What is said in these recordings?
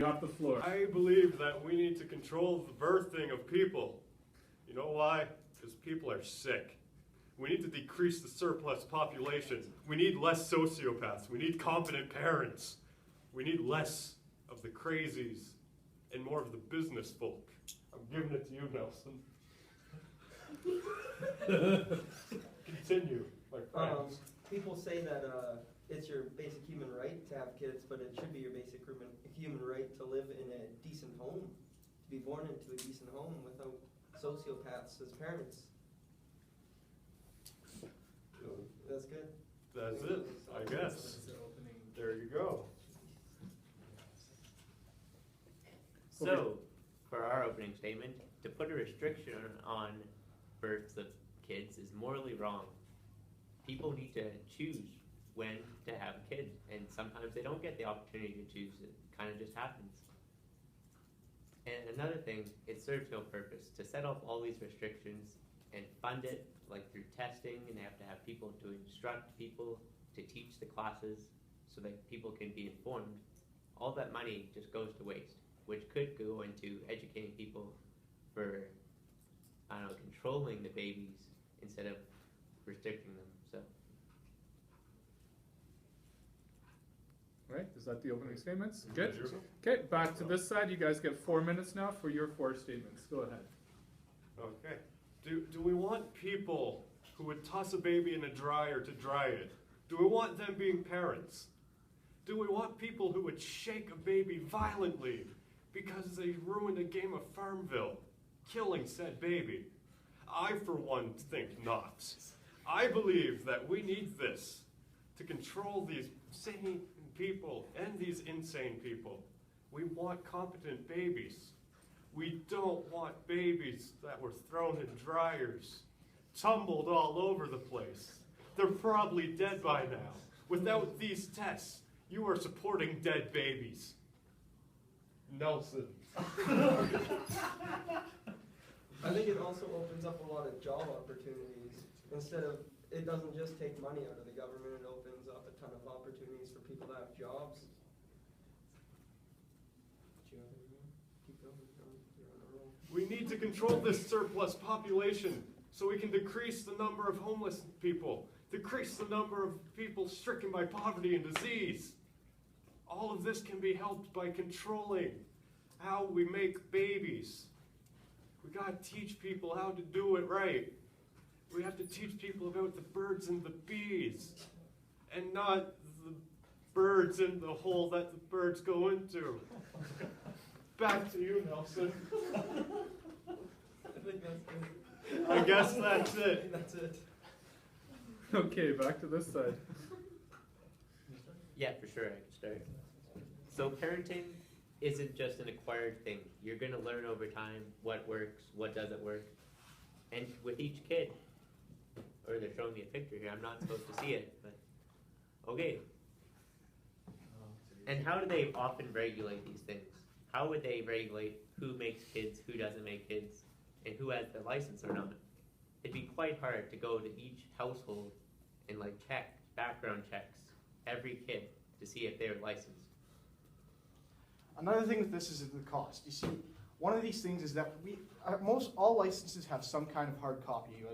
You have the floor. I believe that we need to control the birthing of people. You know why? Because people are sick. We need to decrease the surplus population. We need less sociopaths. We need competent parents. We need less of the crazies and more of the business folk. I'm giving it to you, Nelson. Continue, my friends. People say that it's your basic human right to have kids, but it should be your basic human right to live in a decent home, to be born into a decent home without sociopaths as parents. That's good. That's it, I guess. There you go. So, for our opening statement, to put a restriction on births of kids is morally wrong. People need to choose when to have a kid, and sometimes they don't get the opportunity to choose. It kind of just happens. And another thing, it serves no purpose to set up all these restrictions and fund it like through testing, and they have to have people to instruct people to teach the classes so that people can be informed. All that money just goes to waste, which could go into educating people for, I don't know, controlling the babies instead of restricting them. So. All right, is that the opening statements? Good. Okay, back to this side. You guys get 4 minutes now for your 4 statements. Go ahead. Okay. Do we want people who would toss a baby in a dryer to dry it? Do we want them being parents? Do we want people who would shake a baby violently because they ruined a game of Farmville, killing said baby? I, for one, think not. I believe that we need this to control these sane people and these insane people. We want competent babies. We don't want babies that were thrown in dryers, tumbled all over the place. They're probably dead by now. Without these tests, you are supporting dead babies. Nelson. I think it also opens up a lot of job opportunities. Instead of, it doesn't just take money out of the government, it opens up a ton of opportunities for people to have jobs. We need to control this surplus population so we can decrease the number of homeless people, decrease the number of people stricken by poverty and disease. All of this can be helped by controlling how we make babies. We gotta teach people how to do it right. We have to teach people about the birds and the bees, and not the birds in the hole that the birds go into. Back to you, Nelson. I think that's good. I guess that's it. That's it. Okay, back to this side. Yeah, for sure, I can start. So parenting isn't just an acquired thing. You're going to learn over time what works, what doesn't work. And with each kid, or they're showing me a picture here, I'm not supposed to see it, but okay. And how do they often regulate these things? How would they regulate who makes kids, who doesn't make kids, and who has the license or not? It'd be quite hard to go to each household and check background checks every kid to see if they're licensed. Another thing with this is the cost. You see, one of these things is that all licenses have some kind of hard copy,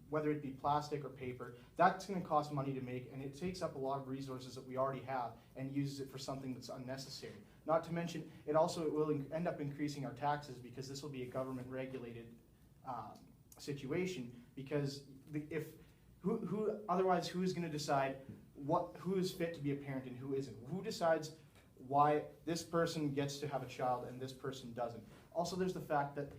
whether it be plastic or paper. That's going to cost money to make, and it takes up a lot of resources that we already have and uses it for something that's unnecessary. Not to mention, it will end up increasing our taxes because this will be a government-regulated situation. Because otherwise, who is going to decide who is fit to be a parent and who isn't? Who decides why this person gets to have a child and this person doesn't? Also, there's the fact that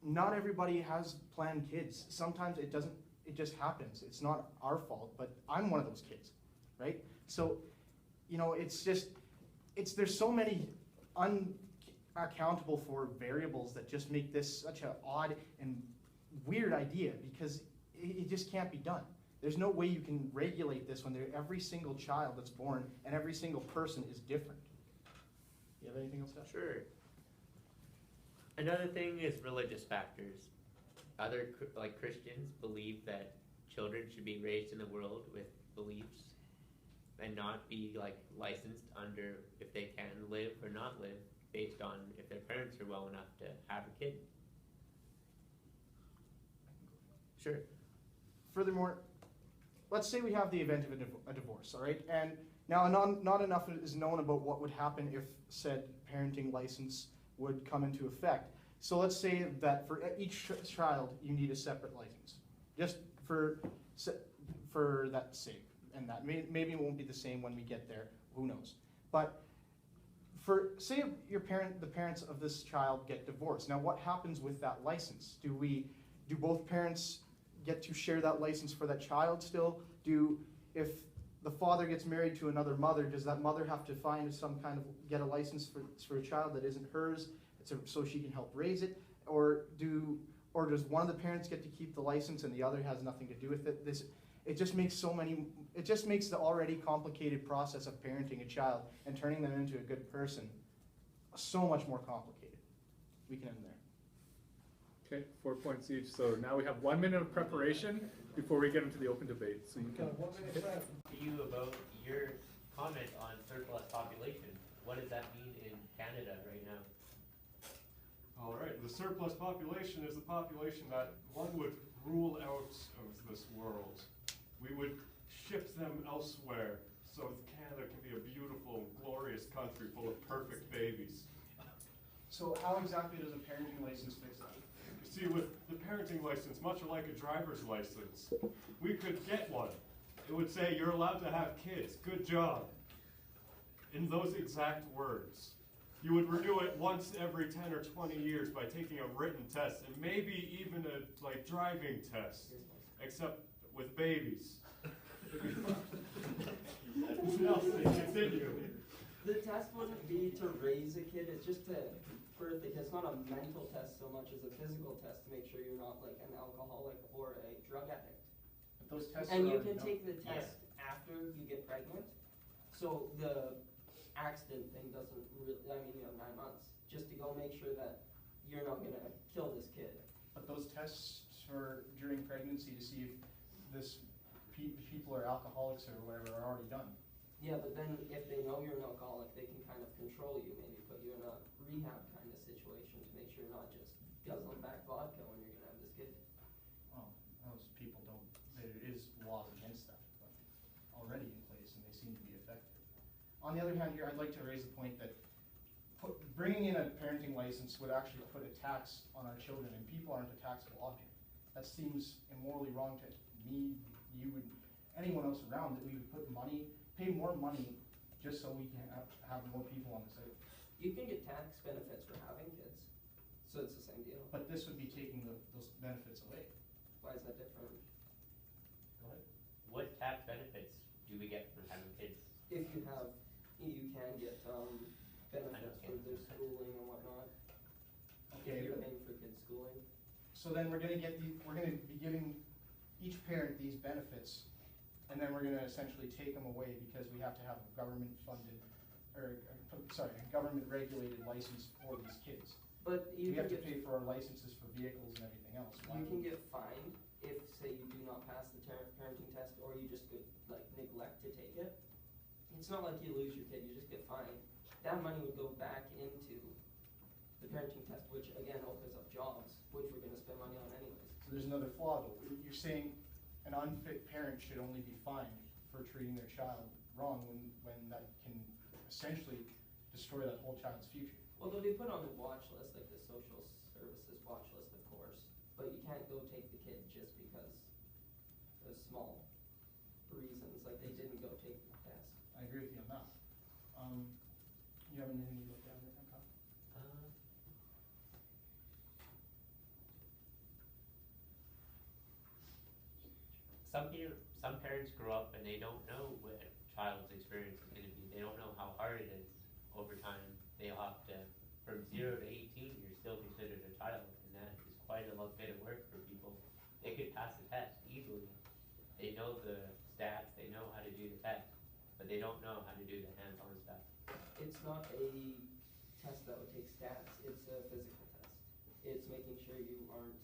not everybody has planned kids. Sometimes it doesn't. It just happens. It's not our fault, but I'm one of those kids, right? So, there's so many unaccountable for variables that just make this such an odd and weird idea because it just can't be done. There's no way you can regulate this when every single child that's born and every single person is different. You have anything else to add? Sure. Another thing is religious factors. Other Christians believe that children should be raised in the world with beliefs and not be licensed under if they can live or not live. based on if their parents are well enough to have a kid. Sure. Furthermore, let's say we have the event of a divorce, all right? And now not enough is known about what would happen if said parenting license would come into effect. So let's say that for each child, you need a separate license, just for that sake. And that maybe it won't be the same when we get there, who knows. But say the parents of this child get divorced. Now what happens with that license? Do both parents get to share that license for that child still? If the father gets married to another mother, does that mother have to find get a license for a child that isn't hers, so she can help raise it? Or does one of the parents get to keep the license and the other has nothing to do with it? It just makes the already complicated process of parenting a child and turning them into a good person so much more complicated. We can end there. Okay, 4 points each. So now we have 1 minute of preparation before we get into the open debate. So you can. To you about your comment on surplus population. What does that mean in Canada right now? All right, the surplus population is the population that one would rule out of this world. We would ship them elsewhere so Canada can be a beautiful, glorious country full of perfect babies. So how exactly does a parenting license fix that? You see, with the parenting license, much like a driver's license, we could get one. It would say, you're allowed to have kids, good job. In those exact words. You would renew it once every 10 or 20 years by taking a written test, and maybe even a driving test, except with babies. Continue. The test wouldn't be to raise a kid, it's just to birth a kid. It's not a mental test so much as a physical test to make sure you're not like an alcoholic or a drug addict. But those tests And you are can done. take the test after you get pregnant, so the accident thing doesn't really, you have 9 months, just to go make sure that you're not gonna kill this kid. But those tests for during pregnancy to see if people are alcoholics or whatever are already done. Yeah, but then if they know you're an alcoholic, they can kind of control you, maybe put you in a rehab kind of situation to make sure you're not just guzzling back vodka when you're gonna have this kid. Well, those people don't, there is laws against that, but already in place and they seem to be effective. On the other hand here, I'd like to raise the point that bringing in a parenting license would actually put a tax on our children, and people aren't a taxable object. That seems immorally wrong to me, you would, anyone else around, that we would pay more money just so we can have more people on the site. You can get tax benefits for having kids, so it's the same deal. But this would be taking those benefits away. Why is that different? Go ahead. What tax benefits do we get from having kids? If you have, you can get benefits for their schooling and whatnot. Okay, If you're but- paying for kids' schooling. So then we're gonna be giving each parent these benefits, and then we're gonna essentially take them away because we have to have a government funded, government regulated license for these kids. But We you have can to get, pay for our licenses for vehicles and everything else. Why you can would- get fined if, say, you do not pass the parenting test, or you just neglect to take it. It's not like you lose your kid, you just get fined. That money would go back into the parenting test, which again opens up jobs, which we're gonna spend money on anyways. So there's another flaw though. You're saying an unfit parent should only be fined for treating their child wrong when that can essentially destroy that whole child's future. Well, they'll be put on the watch list, like the social services watch list, of course, but you can't go take the kid just because of small reasons, like they didn't go take the test. I agree with you on that. You have anything you'd like to add right now, Kyle? Some parents grow up and they don't know what a child's experience is going to be. They don't know how hard it is. Over time, they'll have to, from 0 to 18, you're still considered a child, and that is quite a bit of work for people. They could pass the test easily. They know the stats, they know how to do the test, but they don't know how to do the hands-on stuff. It's not a test that would take stats, it's a physical test. It's making sure you aren't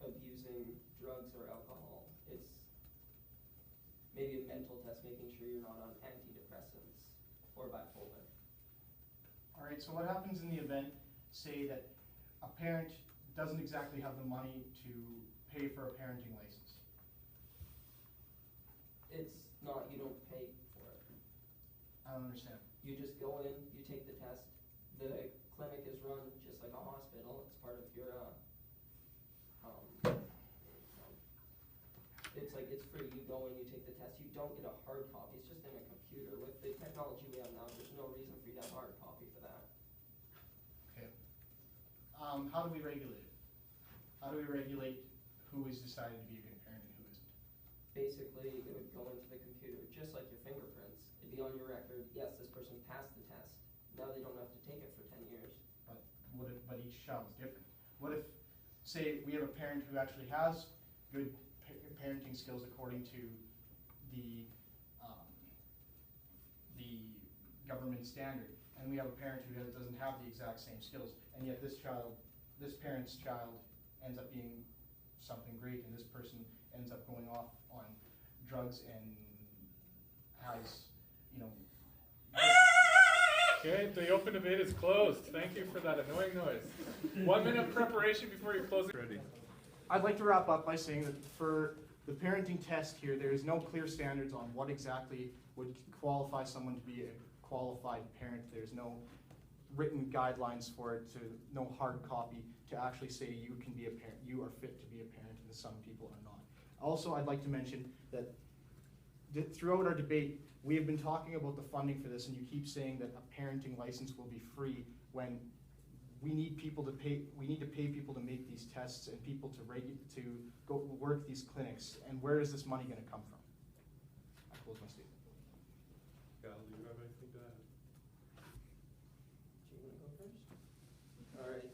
abusing drugs or alcohol. It's maybe a mental test, making sure you're not on antidepressants or bipolar. Alright, so what happens in the event, say that a parent doesn't exactly have the money to pay for a parenting license? It's not, you don't pay for it. I don't understand. You just go in, you take the test. The clinic is run just like a hospital. It's part of your, it's like, it's free. You go in, you take the test. You don't get a hard copy. It's just in a computer. With the technology we have now, there's no reason for you to have a hard copy for that. Okay. How do we regulate it? How do we regulate who is decided to be a good parent and who isn't? Basically, it would go into the computer, just like your fingerprints. It'd be on your record, yes, this person passed the test. Now they don't have to take it for 10 years. But each child is different. What if, say, we have a parent who actually has good parenting skills according to the government standard, and we have a parent who doesn't have the exact same skills, and yet this parent's child ends up being something great, and this person ends up going off on drugs and has, you know. Okay, the open debate is closed. Thank you for that annoying noise. 1 minute preparation before you close it. Ready. I'd like to wrap up by saying that for the parenting test here, there is no clear standards on what exactly would qualify someone to be a qualified parent. There's no written guidelines for it, no hard copy to actually say you can be a parent, you are fit to be a parent, and some people are not. Also, I'd like to mention that throughout our debate, we have been talking about the funding for this, and you keep saying that a parenting license will be free when we need people to pay. We need to pay people to make these tests and people to go work these clinics. And where is this money going to come from? I close my statement. Gal, do you have anything to add? Do you want to go first? All right.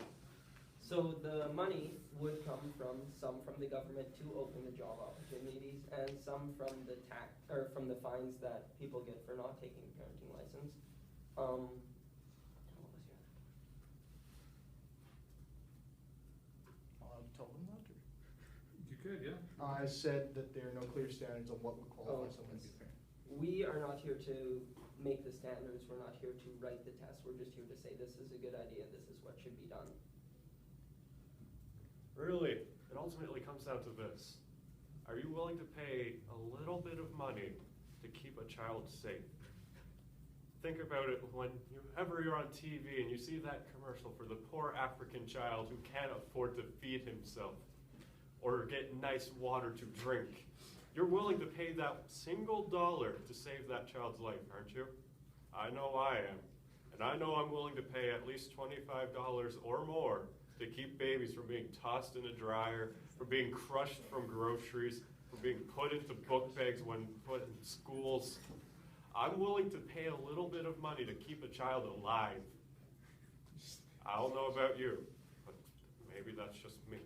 So the money would come from some from the government to open the job opportunities, and some from the from the fines that people get for not taking a parenting license. What was your You told them that? You could, yeah. I said that there are no clear standards on what would qualify Oh, someone to be a parent. We are not here to make the standards. We're not here to write the test. We're just here to say this is a good idea. This is what should be done. Really, it ultimately comes down to this. Are you willing to pay a little bit of money to keep a child safe? Think about it whenever you're on TV and you see that commercial for the poor African child who can't afford to feed himself or get nice water to drink. You're willing to pay that single dollar to save that child's life, aren't you? I know I am. And I know I'm willing to pay at least $25 or more to keep babies from being tossed in a dryer, from being crushed from groceries, from being put into book bags when put in schools. I'm willing to pay a little bit of money to keep a child alive. I don't know about you, but maybe that's just me.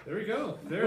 There we go. There.